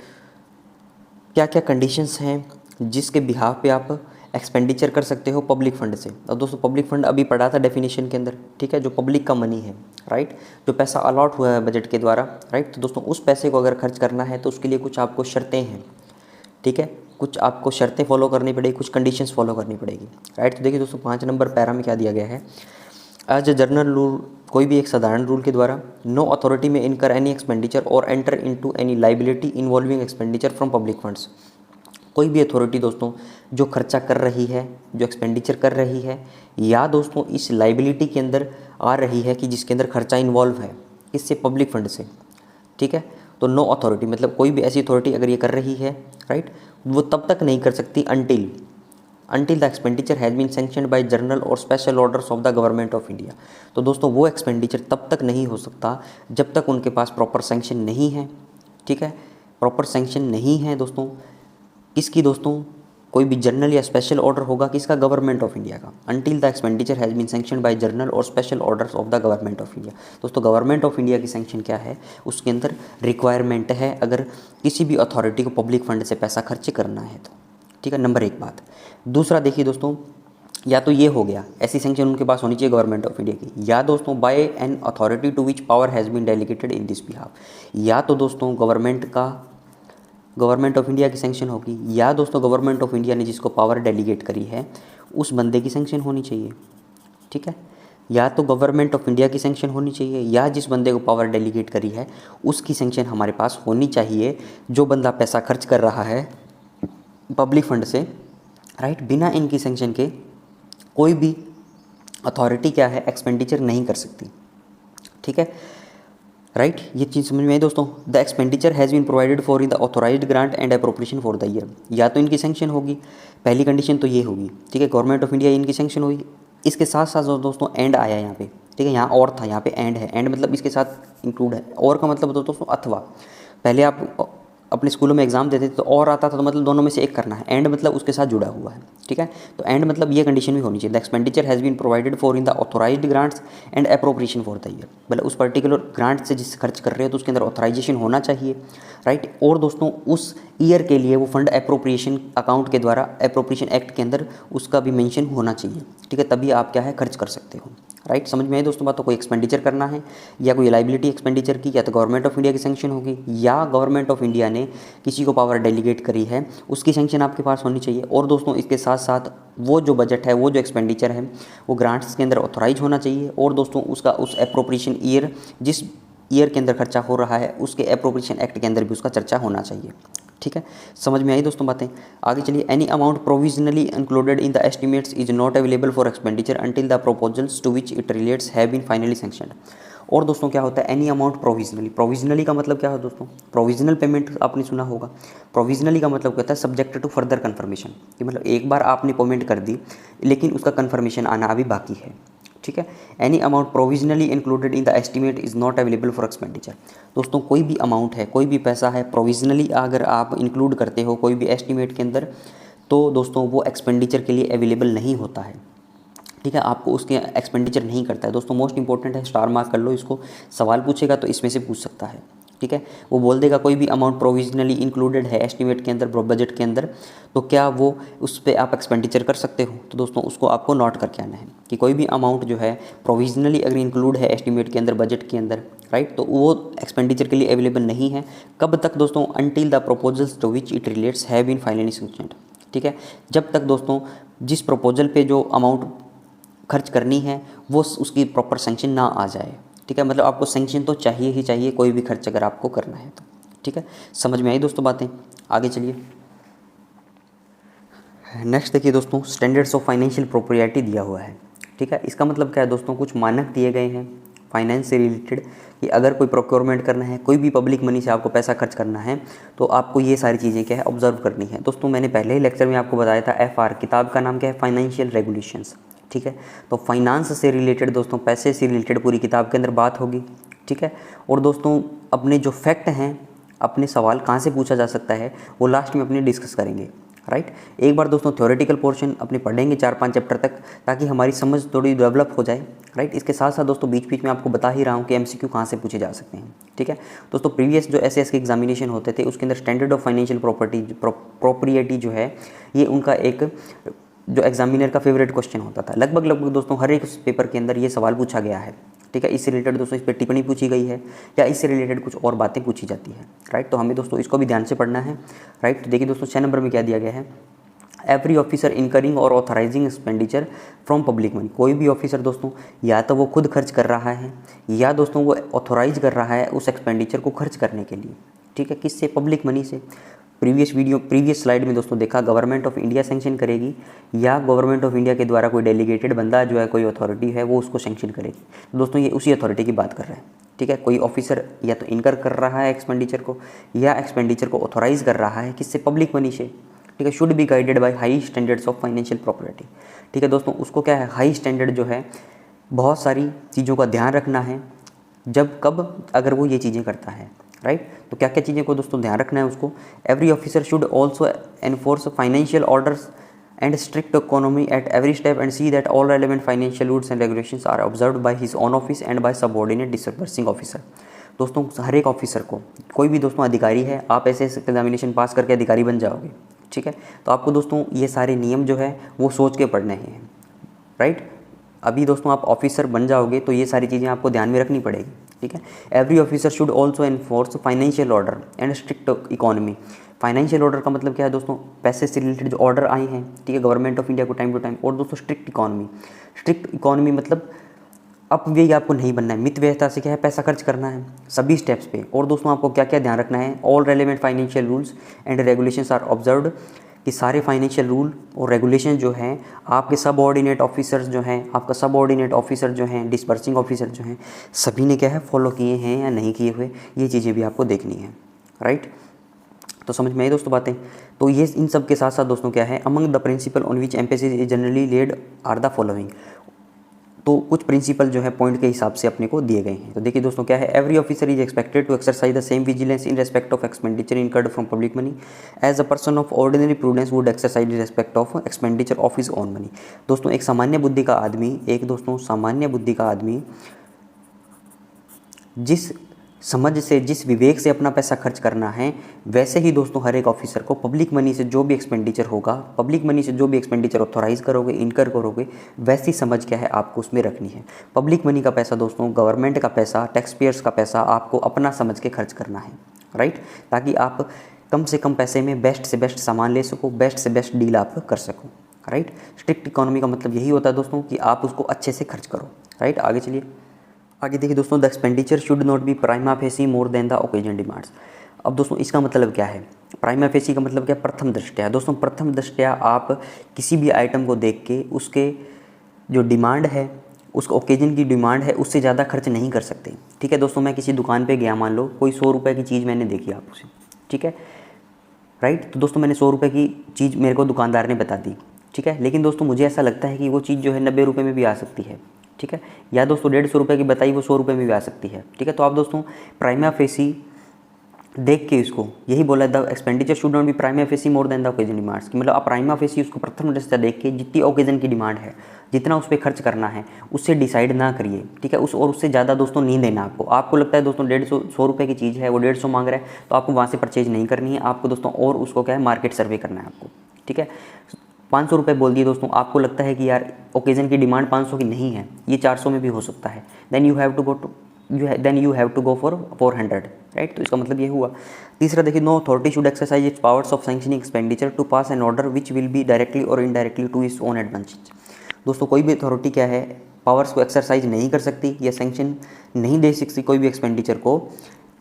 क्या क्या कंडीशंस हैं जिसके बिहाफ पे आप एक्सपेंडिचर कर सकते हो पब्लिक फंड से। अब दोस्तों पब्लिक फंड अभी पढ़ा था डेफिनेशन के अंदर, ठीक है, जो पब्लिक का मनी है, राइट, जो पैसा अलॉट हुआ है बजट के द्वारा, राइट। तो दोस्तों उस पैसे को अगर खर्च करना है तो उसके लिए कुछ आपको शर्तें हैं, ठीक है, कुछ आपको शर्तें फॉलो करनी पड़ेगी, कुछ कंडीशंस फॉलो करनी पड़ेगी, राइट। तो देखिए दोस्तों 5 नंबर पैरा में क्या दिया गया है, एज ए जनरल रूल, कोई भी एक साधारण रूल के द्वारा, नो अथॉरिटी में इनकर एनी एक्सपेंडिचर और enter into any liability involving expenditure from public funds. कोई भी अथॉरिटी दोस्तों जो खर्चा कर रही है, जो एक्सपेंडिचर कर रही है, या दोस्तों इस लाइबिलिटी के अंदर आ रही है कि जिसके अंदर खर्चा इन्वॉल्व है, इससे पब्लिक फंड से, ठीक है। तो नो अथॉरिटी मतलब कोई भी ऐसी अथॉरिटी अगर ये कर रही है, राइट, वो तब तक नहीं कर सकती until the expenditure has been sanctioned by general और special orders of the government of India. तो दोस्तों वो एक्सपेंडिचर तब तक नहीं हो सकता जब तक उनके पास प्रॉपर सैंक्शन नहीं है, ठीक है। प्रॉपर सैंक्शन नहीं है दोस्तों किसकी, दोस्तों कोई भी जर्नल या स्पेशल ऑर्डर होगा किसका, गवर्नमेंट ऑफ इंडिया का। Until the expenditure has been sanctioned by general और special orders of the government of India. दोस्तों गवर्नमेंट ऑफ इंडिया की सैंक्शन क्या है, उसके अंदर रिक्वायरमेंट है अगर किसी भी अथॉरिटी को पब्लिक फंड से पैसा खर्च करना है तो, ठीक है, नंबर 1 बात। दूसरा देखिए दोस्तों, या तो ये हो गया ऐसी सैंक्शन उनके पास होनी चाहिए गवर्नमेंट ऑफ इंडिया की, या दोस्तों by an authority to which power has been delegated in this behalf, या तो दोस्तों गवर्नमेंट ऑफ इंडिया की सैंक्शन होगी, या दोस्तों गवर्नमेंट ऑफ इंडिया ने जिसको पावर डेलीगेट करी है उस बंदे की सैंक्शन होनी चाहिए, ठीक है। या तो गवर्नमेंट ऑफ इंडिया की सैंक्शन होनी चाहिए, या जिस बंदे को पावर डेलीगेट करी है उसकी सैंक्शन हमारे पास होनी चाहिए, जो बंदा पैसा खर्च कर रहा है पब्लिक फंड से, राइट। बिना इनकी सैंक्शन के कोई भी अथॉरिटी क्या है, एक्सपेंडिचर नहीं कर सकती, ठीक है, राइट। ये चीज़ समझ में आई दोस्तों। The expenditure has been provided for in the authorised grant and appropriation for the year. या तो इनकी सैंक्शन होगी, पहली कंडीशन तो ये होगी, ठीक है, गवर्नमेंट ऑफ इंडिया इनकी सैंक्शन हुई। इसके साथ साथ दोस्तों एंड आया यहाँ पे, ठीक है, यहाँ और था, यहाँ पे एंड है, एंड मतलब इसके साथ इंक्लूड है, और का मतलब दोस्तों अथवा। पहले आप अपने स्कूलों में एग्जाम देते थे तो और आता था, तो मतलब दोनों में से एक करना है, एंड मतलब उसके साथ जुड़ा हुआ है, ठीक है। तो एंड मतलब ये कंडीशन भी होनी चाहिए, the expenditure has been provided for in the authorised grants and appropriation for the year, मतलब उस पर्टिकुलर ग्रांट से जिस खर्च कर रहे हो तो उसके अंदर ऑथराइजेशन होना चाहिए, राइट। और दोस्तों उस ईयर के लिए वो फंड अप्रोप्रिएशन अकाउंट के द्वारा अप्रोप्रिएशन एक्ट के अंदर उसका भी मेंशन होना चाहिए, ठीक है, तभी आप क्या है खर्च कर सकते हो, राइट। समझ में आई दोस्तों बात। तो कोई एक्सपेंडिचर करना है या कोई लाइबिलिटी एक्सपेंडिचर की, या तो गवर्नमेंट ऑफ इंडिया की सैंक्शन होगी, या गवर्नमेंट ऑफ इंडिया ने किसी को पावर डेलीगेट करी है उसकी सैंक्शन आपके पास होनी चाहिए। और दोस्तों इसके साथ साथ वो जो बजट है, वो जो एक्सपेंडिचर है वो ग्रांट्स के अंदर ऑथोराइज होना चाहिए, और दोस्तों उसका उस अप्रोप्रिएशन ईयर जिस ईयर के अंदर खर्चा हो रहा है उसके अप्रोप्रिएशन एक्ट के अंदर भी उसका चर्चा होना चाहिए, ठीक है। समझ में आई दोस्तों बातें। आगे चलिए, any amount provisionally included in the estimates is not available for expenditure until the proposals to which it relates have been finally sanctioned. और दोस्तों क्या होता है एनी अमाउंट प्रोविजनली का मतलब क्या है दोस्तों, प्रोविजनल पेमेंट आपने सुना होगा। प्रोविजनली का मतलब कहता है सब्जेक्ट टू फर्दर कन्फर्मेशन, कि मतलब एक बार आपने पेमेंट कर दी लेकिन उसका कन्फर्मेशन आना अभी बाकी है, ठीक है। Any amount provisionally included in the estimate is not available for expenditure. दोस्तों कोई भी अमाउंट है, कोई भी पैसा है, प्रोविजनली अगर आप इंक्लूड करते हो कोई भी एस्टिमेट के अंदर, तो दोस्तों वो एक्सपेंडिचर के लिए अवेलेबल नहीं होता है, ठीक है, आपको उसके एक्सपेंडिचर नहीं करता है। दोस्तों मोस्ट इंपॉर्टेंट है, स्टार मार्क कर लो इसको, सवाल पूछेगा तो इसमें से पूछ सकता है, ठीक है। वो बोल देगा कोई भी अमाउंट प्रोविजनली इंक्लूडेड है एस्टिमेट के अंदर, बजट के अंदर, तो क्या वो उस पर आप एक्सपेंडिचर कर सकते हो। तो दोस्तों उसको आपको नोट करके आना है कि कोई भी अमाउंट जो है प्रोविजनली अगर इंक्लूड है एस्टिमेट के अंदर, बजट के अंदर, राइट, तो वो एक्सपेंडिचर के लिए अवेलेबल नहीं है। कब तक दोस्तों? Until the proposals to which it relates have been finally sanctioned, ठीक है। जब तक दोस्तों जिस प्रपोजल पे जो अमाउंट खर्च करनी है वो उसकी प्रॉपर सैंक्शन ना आ जाए, ठीक है। मतलब आपको सैंक्शन तो चाहिए ही चाहिए कोई भी खर्च अगर आपको करना है तो, ठीक है। समझ में आई दोस्तों बातें? आगे चलिए। नेक्स्ट देखिए दोस्तों, स्टैंडर्ड्स ऑफ फाइनेंशियल प्रोप्रिएटी दिया हुआ है, ठीक है। इसका मतलब क्या है दोस्तों? कुछ मानक दिए गए हैं फाइनेंस से रिलेटेड कि अगर कोई प्रोक्योरमेंट करना है, कोई भी पब्लिक मनी से आपको पैसा खर्च करना है, तो आपको ये सारी चीज़ें क्या है ऑब्जर्व करनी है। दोस्तों मैंने पहले ही लेक्चर में आपको बताया था, FR किताब का नाम क्या है? फाइनेंशियल रेगुलेशंस, ठीक है। तो फाइनेंस से रिलेटेड दोस्तों, पैसे से रिलेटेड पूरी किताब के अंदर बात होगी, ठीक है। और दोस्तों अपने जो फैक्ट हैं, अपने सवाल कहाँ से पूछा जा सकता है, वो लास्ट में अपने डिस्कस करेंगे, राइट। एक बार दोस्तों थ्योरेटिकल पोर्शन अपने पढ़ेंगे 4-5 चैप्टर तक, ताकि हमारी समझ थोड़ी डेवलप हो जाए, राइट। इसके साथ साथ दोस्तों बीच बीच में आपको बता ही रहा हूँ कि MCQ कहाँ से पूछे जा सकते हैं, ठीक है। दोस्तों प्रीवियस जो SS के एग्जामिनेशन होते थे उसके अंदर स्टैंडर्ड ऑफ फाइनेंशियल प्रोप्रिएटी जो है, ये उनका एक जो एग्जामिनर का फेवरेट क्वेश्चन होता था। लगभग दोस्तों हर एक पेपर के अंदर ये सवाल पूछा गया है, ठीक है। इससे रिलेटेड दोस्तों इस पर टिप्पणी पूछी गई है या इससे रिलेटेड कुछ और बातें पूछी जाती है, राइट। तो हमें दोस्तों इसको भी ध्यान से पढ़ना है, राइट। तो देखिए दोस्तों 6 नंबर में क्या दिया गया है? एवरी ऑफिसर इनकरिंग और authorising expenditure from public money. कोई भी ऑफिसर दोस्तों या तो वो खुद खर्च कर रहा है या दोस्तों वो ऑथोराइज कर रहा है उस एक्सपेंडिचर को खर्च करने के लिए, ठीक है। किससे? पब्लिक मनी से। प्रीवियस स्लाइड में दोस्तों देखा, गवर्नमेंट ऑफ इंडिया सैंक्शन करेगी या गवर्नमेंट ऑफ इंडिया के द्वारा कोई डेलीगेटेड बंदा जो है, कोई अथॉरिटी है, वो उसको सैंक्शन करेगी। तो दोस्तों ये उसी अथॉरिटी की बात कर रहे हैं, ठीक है। कोई ऑफिसर या तो इनकर कर रहा है एक्सपेंडिचर को या एक्सपेंडिचर को ऑथोराइज कर रहा है, किससे? पब्लिक मनी से, ठीक है। Should be guided by high standards of financial property, ठीक है। दोस्तों उसको क्या है? हाई स्टैंडर्ड जो है, बहुत सारी चीज़ों का ध्यान रखना है जब कब अगर वो ये चीज़ें करता है, राइट। तो क्या क्या चीज़ें को दोस्तों ध्यान रखना है उसको? Every officer should also enforce financial orders and strict economy at every step and see that all relevant financial rules and regulations are observed by his own office and by subordinate disbursing officer. दोस्तों हर एक officer को, कोई भी दोस्तों अधिकारी है, आप ऐसे एग्जामिनेशन पास करके अधिकारी बन जाओगे, ठीक है। तो आपको दोस्तों ये सारे नियम जो है वो सोच के पढ़ने हैं, राइट। अभी दोस्तों आप ऑफिसर बन जाओगे तो ये सारी चीज़ें आपको ध्यान में रखनी पड़ेगी, ठीक है। Every officer should also enforce financial order and strict economy. Financial order का मतलब क्या है दोस्तों? पैसे से रिलेटेड जो ऑर्डर आए हैं, ठीक है, गवर्नमेंट ऑफ इंडिया को टाइम टू टाइम। और दोस्तों स्ट्रिक्ट इकोनॉमी मतलब अपव्यय आपको नहीं बनना है, मितव्ययता से क्या है? पैसा खर्च करना है सभी स्टेप्स पे। और दोस्तों आपको क्या क्या ध्यान रखना है? All relevant financial rules and regulations are observed, कि सारे फाइनेंशियल रूल और रेगुलेशन जो हैं आपके सबऑर्डिनेट ऑफिसर्स जो हैं, आपका सबऑर्डिनेट ऑफिसर जो हैं, डिस्पर्सिंग ऑफिसर जो हैं, सभी ने क्या है फॉलो किए हैं या नहीं किए हुए, ये चीज़ें भी आपको देखनी है, राइट। तो समझ में आई दोस्तों बातें? तो ये इन सब के साथ साथ दोस्तों क्या है, among the principle on which emphasis is generally laid are the following. तो कुछ प्रिंसिपल जो है पॉइंट के हिसाब से अपने को दिए गए हैं। तो देखिए दोस्तों क्या है, every officer is expected to exercise the same vigilance in respect of expenditure incurred from public money as a person of ordinary prudence would exercise in respect of expenditure of his own money. दोस्तों एक सामान्य बुद्धि का आदमी जिस समझ से, जिस विवेक से अपना पैसा खर्च करना है, वैसे ही दोस्तों हर एक ऑफिसर को पब्लिक मनी से जो भी एक्सपेंडिचर होगा, पब्लिक मनी से जो भी एक्सपेंडिचर ऑथोराइज करोगे, इनकर करोगे, वैसी समझ क्या है आपको उसमें रखनी है। पब्लिक मनी का पैसा दोस्तों, गवर्नमेंट का पैसा, टैक्स पेयर्स का पैसा आपको अपना समझ के खर्च करना है, राइट, ताकि आप कम से कम पैसे में बेस्ट से बेस्ट सामान ले सको, बेस्ट से बेस्ट डील आप कर सको, राइट। स्ट्रिक्ट इकोनॉमी का मतलब यही होता है दोस्तों कि आप उसको अच्छे से खर्च करो, राइट। आगे चलिए, आगे देखिए दोस्तों, the expenditure should not be prima facie more than the occasion demands. अब दोस्तों इसका मतलब क्या है? प्राइमा फेसी का मतलब क्या? प्रथम दृष्टया। दोस्तों प्रथम दृष्टया आप किसी भी आइटम को देख के उसके जो डिमांड है, उस ओकेजन की डिमांड है, उससे ज़्यादा खर्च नहीं कर सकते, ठीक है। दोस्तों मैं किसी दुकान पे गया, मान लो कोई 100 रुपये की चीज़ मैंने देखी आप उसे, ठीक है, राइट। तो दोस्तों मैंने 100 रुपये की चीज़ मेरे को दुकानदार ने बता दी, ठीक है, लेकिन दोस्तों मुझे ऐसा लगता है कि वो चीज़ जो है 90 रुपये में भी आ सकती है, ठीक है, या दोस्तों 150 रुपये की बताई वो 100 रुपये में भी आ सकती है, ठीक है। तो आप दोस्तों प्राइमा फेसी देख के इसको यही बोला the expenditure should not be prima facie more than the occasion demands, कि मतलब आप प्राइमा फेसी उसको प्रथम दृष्टया देख के जितनी ओकेजन की डिमांड है, जितना उस पर खर्च करना है उससे डिसाइड ना करिए, ठीक है। उससे ज़्यादा दोस्तों नहीं देना आपको। आपको लगता है दोस्तों 150 रुपये की चीज़ है, वो 150 मांग रहा है, तो आपको वहाँ से परचेज नहीं करनी है आपको दोस्तों, और उसको क्या है मार्केट सर्वे करना है आपको, ठीक है। 500 रुपये बोल दिए दोस्तों, आपको लगता है कि यार ओकेजन की डिमांड 500 की नहीं है, ये 400 में भी हो सकता है, then you have to go for 400, right. तो इसका मतलब ये हुआ। तीसरा देखिए, no authority should exercise its powers of sanctioning expenditure to pass an order which will be directly और indirectly to its own advantage. दोस्तों कोई भी अथॉरिटी क्या है, पावर्स को एक्सरसाइज नहीं कर सकती या सैंक्शन नहीं दे सकती कोई भी एक्सपेंडिचर को,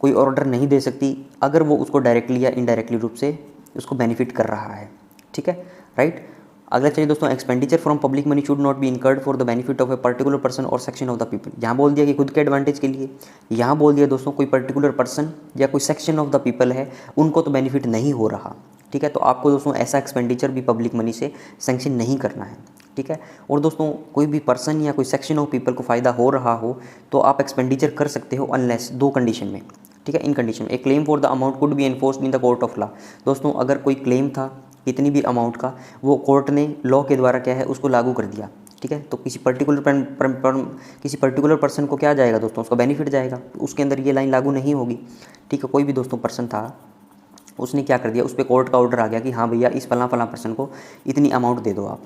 कोई ऑर्डर नहीं दे सकती अगर वो उसको डायरेक्टली या इनडायरेक्टली रूप से उसको बेनिफिट कर रहा है, ठीक है, राइट। अगला चाहिए दोस्तों, expenditure from public money should not be incurred for the benefit of a particular person और सेक्शन ऑफ द पीपल। यहाँ बोल दिया कि खुद के एडवांटेज के लिए, यहाँ बोल दिया दोस्तों कोई पर्टिकुलर पर्सन या कोई सेक्शन ऑफ द पीपल है उनको तो बेनिफिट नहीं हो रहा, ठीक है। तो आपको दोस्तों ऐसा एक्सपेंडिचर भी पब्लिक मनी से सैंक्शन नहीं करना है, ठीक है। और दोस्तों कोई भी पर्सन या कोई सेक्शन ऑफ पीपल को फ़ायदा हो रहा हो तो आप एक्सपेंडिचर कर सकते हो, अनलेस 2 कंडीशन में, ठीक है। इन कंडीशन में, a claim for the amount could be enforced in the court of law. दोस्तों अगर कोई क्लेम था कितनी भी अमाउंट का, वो कोर्ट ने लॉ के द्वारा क्या है उसको लागू कर दिया, ठीक है। तो किसी पर्टिकुलर पर्सन को क्या जाएगा दोस्तों, उसका बेनिफिट जाएगा, उसके अंदर ये लाइन लागू नहीं होगी, ठीक है। कोई भी दोस्तों पर्सन था, उसने क्या कर दिया, उस पर कोर्ट का ऑर्डर आ गया कि हाँ भैया इस फलां पर्सन को इतनी अमाउंट दे दो आप,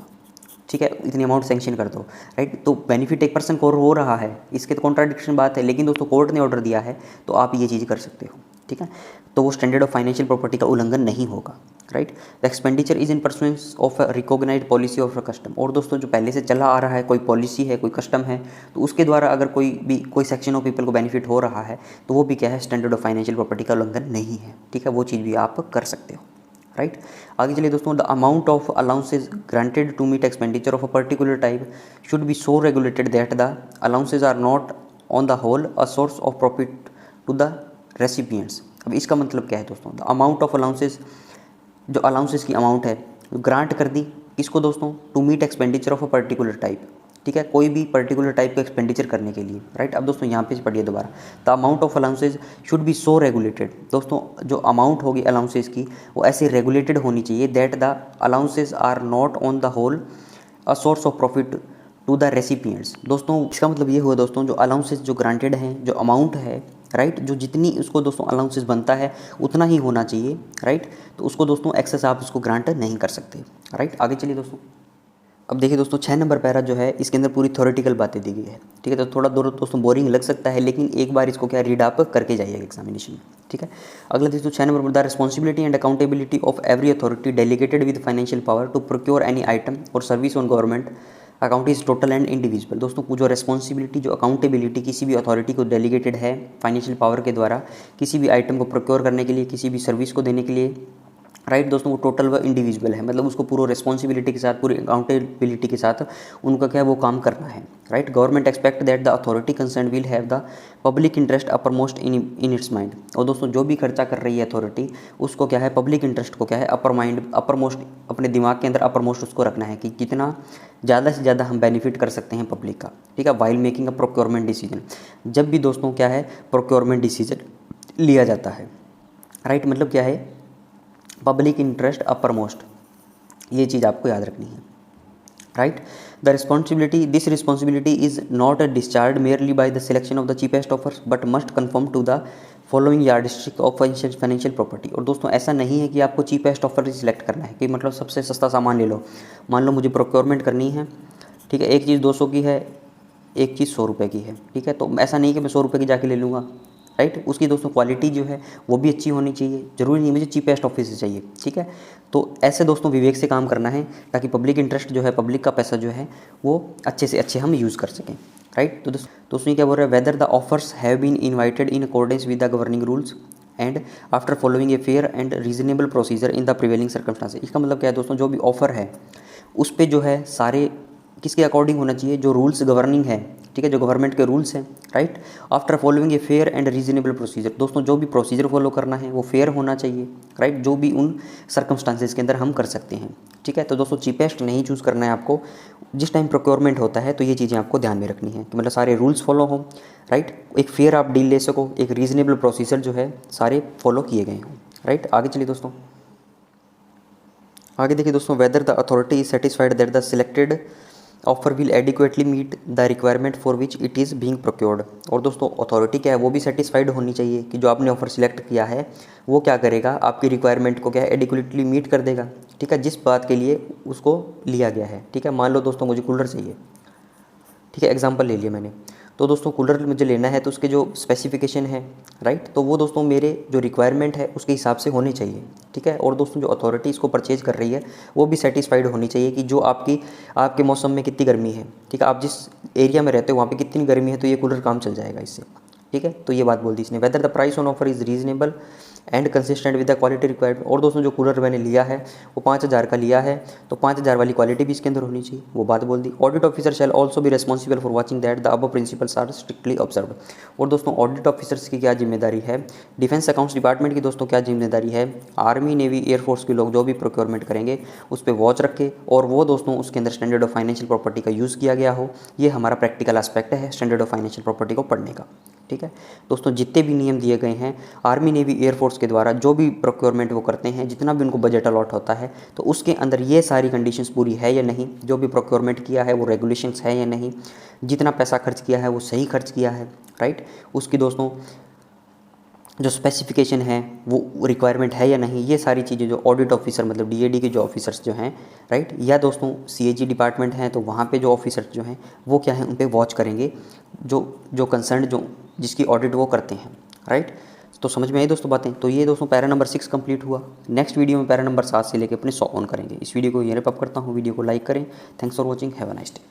ठीक है, इतनी अमाउंट सेंक्शन कर दो, राइट। तो बेनिफिट एक पर्सन को हो रहा है, इसके तो कॉन्ट्राडिक्शन बात है, लेकिन दोस्तों कोर्ट ने ऑर्डर दिया है तो आप ये चीज़ कर सकते हो, ठीक है। तो वो स्टैंडर्ड ऑफ फाइनेंशियल प्रॉपर्टी का उल्लंघन नहीं होगा, right. The expenditure is in pursuance of a recognised policy of a custom. और दोस्तों जो पहले से चला आ रहा है, कोई पॉलिसी है, कोई कस्टम है, तो उसके द्वारा अगर कोई सेक्शन ऑफ पीपल को बेनिफिट हो रहा है तो वो भी क्या है, स्टैंडर्ड ऑफ फाइनेंशियल प्रॉपर्टी का उल्लंघन नहीं है, ठीक है। वो चीज़ भी आप कर सकते हो, राइट। आगे चलिए दोस्तों, the amount of allowances granted to meet expenditure of a particular type should be so regulated that the allowances are not on the whole a source of profit to the recipients. अब इसका मतलब क्या है दोस्तों, the amount of allowances, जो allowances की amount है grant कर दी किसको दोस्तों, to meet expenditure of a particular type, ठीक है, कोई भी पर्टिकुलर टाइप का एक्सपेंडिचर करने के लिए, राइट। अब दोस्तों यहाँ पे पढ़िए दोबारा, the amount of allowances should be so regulated. दोस्तों जो अमाउंट होगी अलाउंसेज की वो ऐसे रेगुलेटेड होनी चाहिए that the allowances are not on the whole a source of profit to the recipients. दोस्तों इसका मतलब ये हुआ दोस्तों, जो अलाउंसेज जो ग्रांटेड हैं, जो अमाउंट है, राइट, जो जितनी उसको दोस्तों अलाउंसेस बनता है उतना ही होना चाहिए, राइट। तो उसको दोस्तों एक्सेस आप उसको ग्रांट नहीं कर सकते, राइट। आगे चलिए दोस्तों, अब देखिए दोस्तों 6 नंबर पैरा जो है इसके अंदर पूरी थ्योरेटिकल बातें दी गई है, ठीक है। तो थोड़ा दोस्तों बोरिंग लग सकता है, लेकिन एक बार इसको क्या रीड आप करके जाइए एग्जामिनेशन में, ठीक है। अगला दोस्तों 6 number, the responsibility and accountability of every authority delegated with financial power to procure any item और service on government account is total and individual. दोस्तों जो रिस्पॉन्सिबिलिटी, जो अकाउंटेबिलिटी किसी भी अथॉरिटी को डेलीगेटेड है फाइनेंशियल पावर के द्वारा किसी भी आइटम को प्रोक्योर करने के लिए, किसी भी सर्विस को देने के लिए, राइट दोस्तों, वो टोटल व इंडिविजुअल है, मतलब उसको पूरा रिस्पॉन्सिबिलिटी के साथ, पूरी अकाउंटेबिलिटी के साथ उनका क्या है वो काम करना है, right. Government expect that the authority concern will have the public interest upper most in its mind. और दोस्तों जो भी खर्चा कर रही है अथॉरिटी, उसको क्या है पब्लिक इंटरेस्ट को क्या है अपर मोस्ट अपने दिमाग के अंदर अपर मोस्ट उसको रखना है कि कितना ज़्यादा से ज़्यादा हम बेनिफिट कर सकते हैं पब्लिक का, ठीक है, while making a procurement decision. जब भी दोस्तों क्या है प्रोक्योरमेंट डिसीजन लिया जाता है, राइट, मतलब क्या है पब्लिक इंटरेस्ट अपर मोस्ट, ये चीज़ आपको याद रखनी है, right. The responsibility, this responsibility is not discharge merely by the selection of the cheapest offers but must confirm to the following yardstick of financial property. और दोस्तों ऐसा नहीं है कि आपको चीपेस्ट ऑफर सिलेक्ट करना है कि मतलब सबसे सस्ता सामान ले लो। मान लो मुझे प्रोक्योरमेंट करनी है, ठीक है, एक चीज़ 200 की है, एक चीज़ 100 रुपये की है, ठीक है, तो ऐसा नहीं कि मैं 100 रुपये की जाके ले लूँगा, राइट। उसकी दोस्तों क्वालिटी जो है वो भी अच्छी होनी चाहिए, ज़रूरी नहीं मुझे चीपेस्ट ऑफिस से चाहिए, ठीक है। तो ऐसे दोस्तों विवेक से काम करना है ताकि पब्लिक इंटरेस्ट जो है, पब्लिक का पैसा जो है वो अच्छे से अच्छे हम यूज़ कर सकें, राइट। तो दोस्तों ये क्या बोल रहा है, whether the offers have been invited in accordance with the governing rules and after following a fair and reasonable procedure in the prevailing circumstances. इसका मतलब क्या है दोस्तों, जो भी ऑफ़र है उस पर जो है सारे किसके अकॉर्डिंग होना चाहिए, जो रूल्स गवर्निंग है, ठीक है, जो गवर्नमेंट के रूल्स हैं, right. After following a fair and reasonable procedure, दोस्तों जो भी प्रोसीजर फॉलो करना है वो फेयर होना चाहिए, राइट, जो भी उन सर्कमस्टांसेस के अंदर हम कर सकते हैं, ठीक है। तो दोस्तों चीपेस्ट नहीं चूज़ करना है आपको, जिस टाइम प्रोक्योरमेंट होता है तो ये चीज़ें आपको ध्यान में रखनी है कि मतलब सारे रूल्स फॉलो हों, राइट, एक फेयर आप डील ले सको, एक रीजनेबल प्रोसीजर जो है सारे फॉलो किए गए हों, राइट। आगे चलिए दोस्तों, आगे देखिए दोस्तों, whether the authority is satisfied that the selected offer will adequately meet the requirement for which it is being procured. और दोस्तों अथॉरिटी क्या है, वो भी सेटिस्फाइड होनी चाहिए कि जो आपने ऑफर सिलेक्ट किया है वो क्या करेगा, आपकी रिक्वायरमेंट को क्या है एडिक्वेटली मीट कर देगा, ठीक है, जिस बात के लिए उसको लिया गया है, ठीक है। मान लो दोस्तों मुझे कूलर चाहिए, ठीक है, एग्जांपल ले लिया मैंने, तो दोस्तों कूलर मुझे लेना है तो उसके जो स्पेसिफिकेशन है, राइट, तो वो दोस्तों मेरे जो रिक्वायरमेंट है उसके हिसाब से होने चाहिए, ठीक है। और दोस्तों जो अथॉरिटी इसको परचेज कर रही है वो भी सेटिस्फाइड होनी चाहिए कि जो आपके मौसम में कितनी गर्मी है, ठीक है, आप जिस एरिया में रहते हो वहाँ पे कितनी गर्मी है, तो ये कूलर काम चल जाएगा इससे, ठीक है। तो ये बात बोल दी इसने, whether the price on offer is reasonable and consistent with the quality required. और दोस्तों जो कूलर मैंने लिया है वो 5,000 का लिया है, तो 5,000 वाली क्वालिटी भी इसके अंदर होनी चाहिए, वो बात बोल दी। ऑडिट ऑफिसर शैल ऑल्सो भी responsible for watching that the above principles are strictly observed. और दोस्तों ऑडिट ऑफिसर्स की क्या जिम्मेदारी है, डिफेंस अकाउंट्स डिपार्टमेंट की दोस्तों क्या जिम्मेदारी है, आर्मी नेवी एयरफोर्स के लोग जो भी प्रोक्योरमेंट करेंगे उस पर वॉच रखे और वो दोस्तों उसके अंदर स्टैंडर्ड ऑफ फाइनेंशियल प्रॉपर्टी का यूज़ किया गया हो। ये हमारा प्रैक्टिकल एस्पेक्ट है स्टैंडर्ड ऑफ फाइनेंशियल प्रॉपर्टी को पढ़ने का, ठीक है। दोस्तों जितने भी नियम दिए गए हैं आर्मी नेवी एयरफोर्स के द्वारा, जो भी प्रोक्योरमेंट वो करते हैं, जितना भी उनको बजट अलॉट होता है, तो उसके अंदर ये सारी कंडीशंस पूरी है या नहीं, जो भी प्रोक्योरमेंट किया है वो रेगुलेशंस है या नहीं, जितना पैसा खर्च किया है वो सही खर्च किया है, राइट, उसकी दोस्तों जो स्पेसिफिकेशन है वो रिक्वायरमेंट है या नहीं, ये सारी चीज़ें जो ऑडिट ऑफिसर मतलब डीएडी के जो ऑफिसर्स जो हैं, राइट, या दोस्तों सीएजी डिपार्टमेंट हैं तो वहाँ पे जो ऑफिसर्स जो हैं वो क्या है उन पे वॉच करेंगे, जो कंसर्न जो जिसकी ऑडिट वो करते हैं, राइट। तो समझ में आई दोस्तों बातें। तो ये दोस्तों पैरा नंबर 6 कंप्लीट हुआ। नेक्स्ट वीडियो में पैरा नंबर 7 से लेकर अपने 100 ऑन करेंगे। इस वीडियो को ये रैप अप करता हूँ, वीडियो को लाइक करें। Thanks for watching, have a nice day.